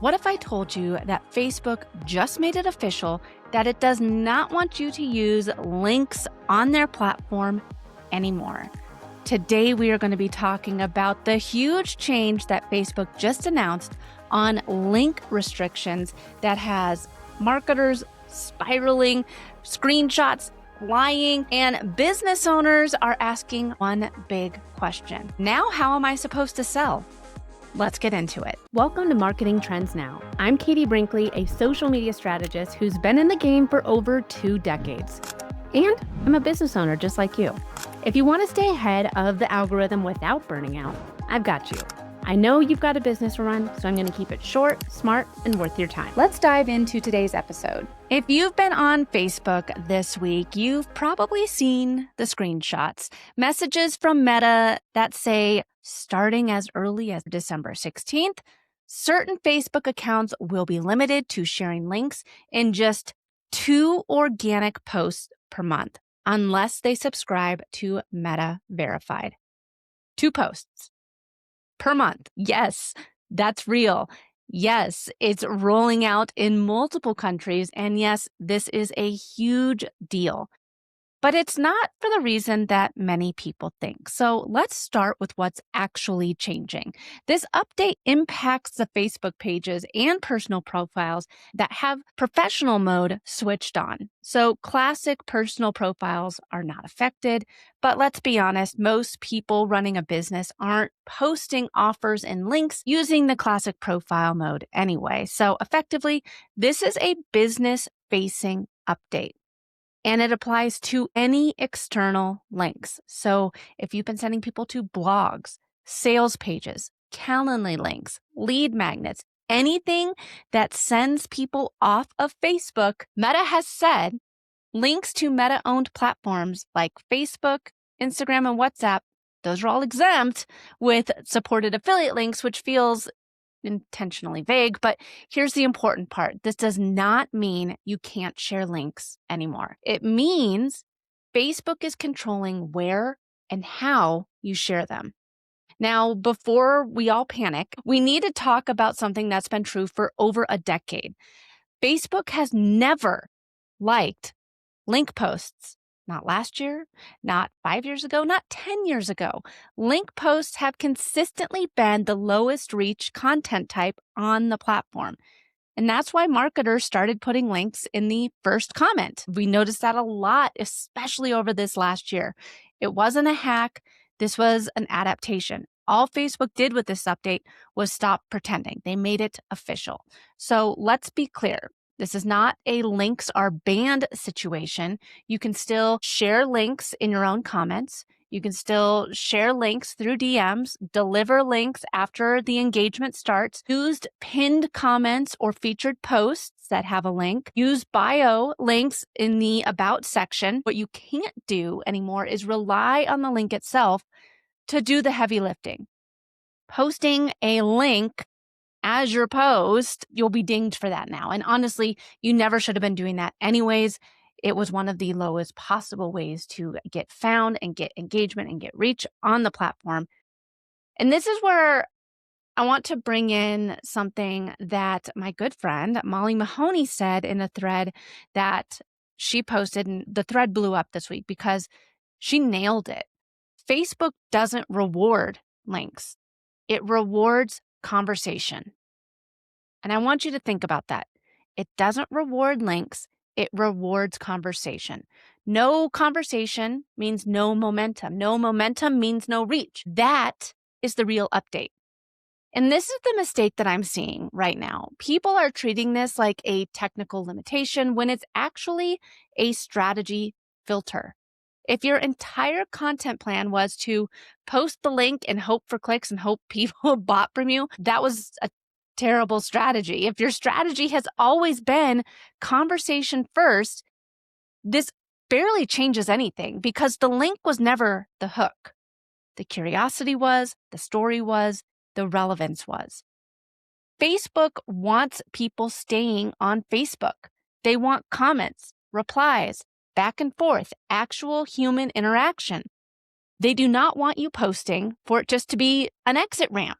What if I told you that Facebook just made it official that it does not want you to use links on their platform anymore? Today, we are going to be talking about the huge change that Facebook just announced on link restrictions that has marketers spiraling, screenshots flying, and business owners are asking one big question. Now, how am I supposed to sell? Let's get into it. Welcome to Marketing Trends Now. I'm Katie Brinkley, a social media strategist who's been in the game for over 2 decades. And I'm a business owner just like you. If you want to stay ahead of the algorithm without burning out, I've got you. I know you've got a business to run, so I'm going to keep it short, smart, and worth your time. Let's dive into today's episode. If you've been on Facebook this week, you've probably seen the screenshots, messages from Meta that say, starting as early as December 16th, certain Facebook accounts will be limited to sharing links in just 2 organic posts per month, unless they subscribe to Meta Verified. 2 posts per month. Yes, that's real. Yes, it's rolling out in multiple countries. And yes, this is a huge deal. But it's not for the reason that many people think. So let's start with what's actually changing. This update impacts the Facebook pages and personal profiles that have professional mode switched on. So classic personal profiles are not affected. But let's be honest, most people running a business aren't posting offers and links using the classic profile mode anyway. So effectively, this is a business-facing update. And it applies to any external links. So if you've been sending people to blogs, sales pages, Calendly links, lead magnets, anything that sends people off of Facebook, Meta has said links to Meta-owned platforms like Facebook, Instagram, and WhatsApp, those are all exempt with supported affiliate links, which feels intentionally vague, but here's the important part. This does not mean you can't share links anymore. It means Facebook is controlling where and how you share them. Now, before we all panic, we need to talk about something that's been true for over a decade. Facebook has never liked link posts. Not last year, not 5 years ago, not 10 years ago. Link posts have consistently been the lowest reach content type on the platform. And that's why marketers started putting links in the first comment. We noticed that a lot, especially over this last year. It wasn't a hack. This was an adaptation. All Facebook did with this update was stop pretending. They made it official. So let's be clear. This is not a links are banned situation. You can still share links in your own comments. You can still share links through DMs, deliver links after the engagement starts, use pinned comments or featured posts that have a link, use bio links in the about section. What you can't do anymore is rely on the link itself to do the heavy lifting. Posting a link as your post, you'll be dinged for that now. And honestly, you never should have been doing that anyways. It was one of the lowest possible ways to get found and get engagement and get reach on the platform. And this is where I want to bring in something that my good friend, Molly Mahoney, said in a thread that she posted. And the thread blew up this week because she nailed it. Facebook doesn't reward links. It rewards conversation. And I want you to think about that. It doesn't reward links. It rewards conversation. No conversation means no momentum. No momentum means no reach. That is the real update. And this is the mistake that I'm seeing right now. People are treating this like a technical limitation when it's actually a strategy filter. If your entire content plan was to post the link and hope for clicks and hope people bought from you, that was a terrible strategy. If your strategy has always been conversation first, this barely changes anything because the link was never the hook. The curiosity was, the story was, the relevance was. Facebook wants people staying on Facebook. They want comments, replies, back and forth, actual human interaction. They do not want you posting for it just to be an exit ramp.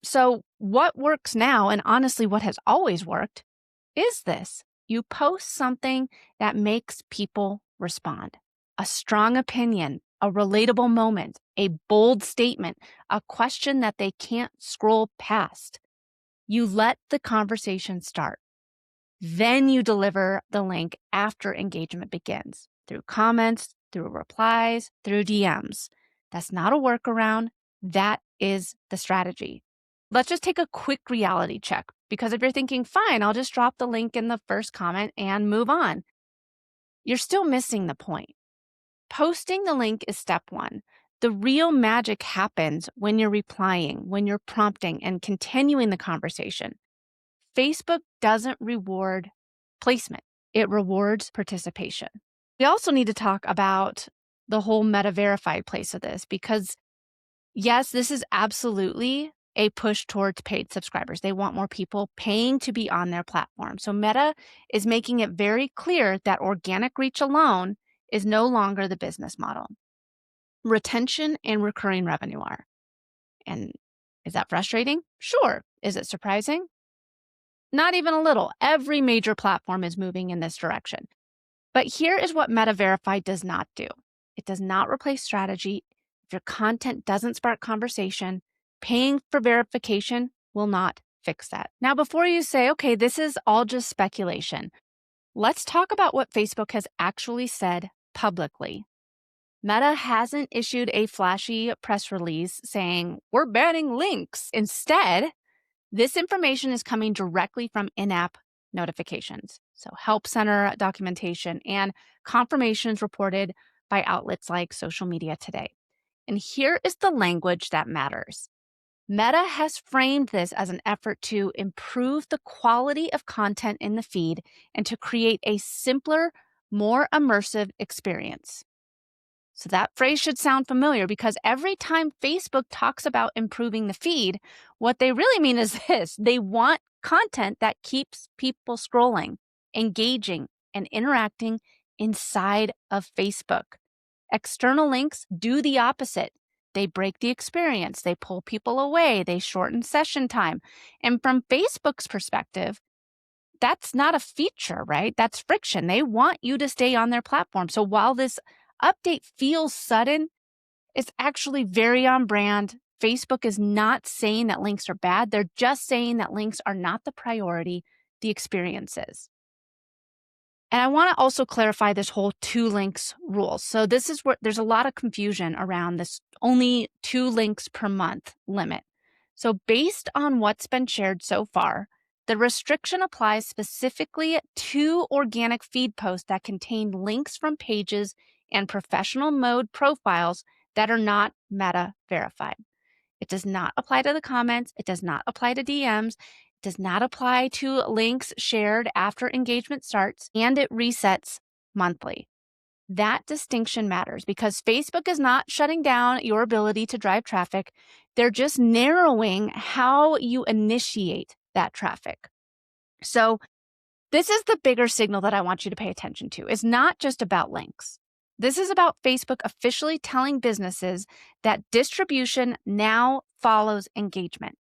So what works now, and honestly what has always worked, is this. You post something that makes people respond. A strong opinion, a relatable moment, a bold statement, a question that they can't scroll past. You let the conversation start. Then you deliver the link after engagement begins through comments, through replies, through DMs. That's not a workaround. That is the strategy. Let's just take a quick reality check, because if you're thinking, fine, I'll just drop the link in the first comment and move on, you're still missing the point. Posting the link is step one. The real magic happens when you're replying, when you're prompting and continuing the conversation. Facebook doesn't reward placement. It rewards participation. We also need to talk about the whole Meta verified place of this, because yes, this is absolutely a push towards paid subscribers. They want more people paying to be on their platform. So Meta is making it very clear that organic reach alone is no longer the business model. Retention and recurring revenue are. And is that frustrating? Sure. Is it surprising? Not even a little. Every major platform is moving in this direction. But here is what Meta Verified does not do. It does not replace strategy. If your content doesn't spark conversation, paying for verification will not fix that. Now, before you say, okay, this is all just speculation, let's talk about what Facebook has actually said publicly. Meta hasn't issued a flashy press release saying, we're banning links. Instead, this information is coming directly from in-app notifications. So Help Center documentation and confirmations reported by outlets like Social Media Today. And here is the language that matters. Meta has framed this as an effort to improve the quality of content in the feed and to create a simpler, more immersive experience. So that phrase should sound familiar, because every time Facebook talks about improving the feed, what they really mean is this. They want content that keeps people scrolling, engaging, and interacting inside of Facebook. External links do the opposite. They break the experience. They pull people away. They shorten session time. And from Facebook's perspective, that's not a feature, right? That's friction. They want you to stay on their platform. So while this update feels sudden, it's actually very on brand. Facebook is not saying that links are bad. They're just saying that links are not the priority, the experience is. And I want to also clarify this whole 2 links rule. So this is where there's a lot of confusion around this only 2 links per month limit. So based on what's been shared so far, the restriction applies specifically to organic feed posts that contain links from pages and professional mode profiles that are not Meta verified. It does not apply to the comments. It does not apply to DMs. It does not apply to links shared after engagement starts, and it resets monthly. That distinction matters because Facebook is not shutting down your ability to drive traffic. They're just narrowing how you initiate that traffic. So this is the bigger signal that I want you to pay attention to. It's not just about links. This is about Facebook officially telling businesses that distribution now follows engagement,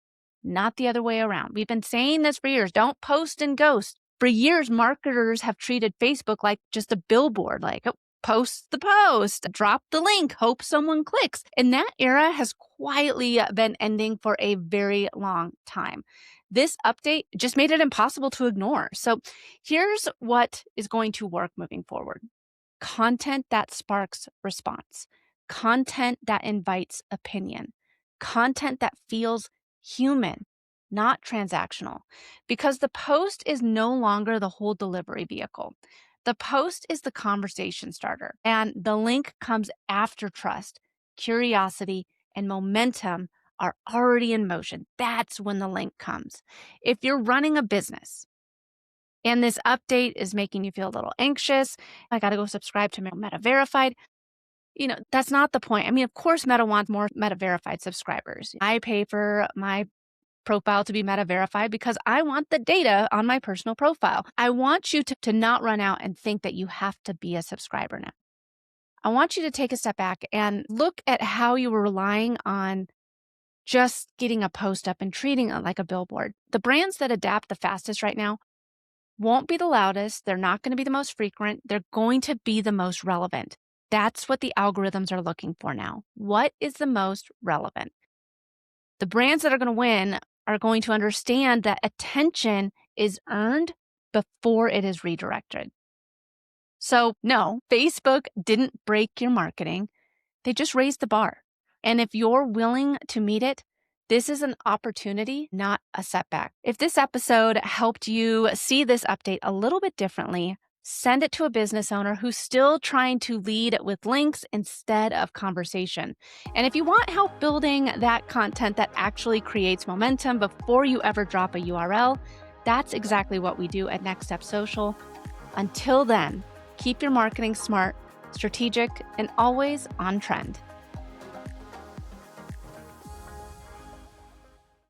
not the other way around. We've been saying this for years. Don't post and ghost. For years, marketers have treated Facebook like just a billboard, like, oh, post the post, drop the link, hope someone clicks. And that era has quietly been ending for a very long time. This update just made it impossible to ignore. So here's what is going to work moving forward. Content that sparks response, content that invites opinion, content that feels human, not transactional, because the post is no longer the whole delivery vehicle. The post is the conversation starter, and the link comes after trust, curiosity, and momentum are already in motion. That's when the link comes. If you're running a business and this update is making you feel a little anxious, I got to go subscribe to Meta Verified. That's not the point. I mean, of course, Meta wants more Meta Verified subscribers. I pay for my profile to be Meta Verified because I want the data on my personal profile. I want you to not run out and think that you have to be a subscriber now. I want you to take a step back and look at how you were relying on just getting a post up and treating it like a billboard. The brands that adapt the fastest right now won't be the loudest. They're not going to be the most frequent. They're going to be the most relevant. That's what the algorithms are looking for now. What is the most relevant? The brands that are going to win are going to understand that attention is earned before it is redirected. So no, Facebook didn't break your marketing. They just raised the bar. And if you're willing to meet it, this is an opportunity, not a setback. If this episode helped you see this update a little bit differently, send it to a business owner who's still trying to lead with links instead of conversation. And if you want help building that content that actually creates momentum before you ever drop a URL, that's exactly what we do at Next Step Social. Until then, keep your marketing smart, strategic, and always on trend.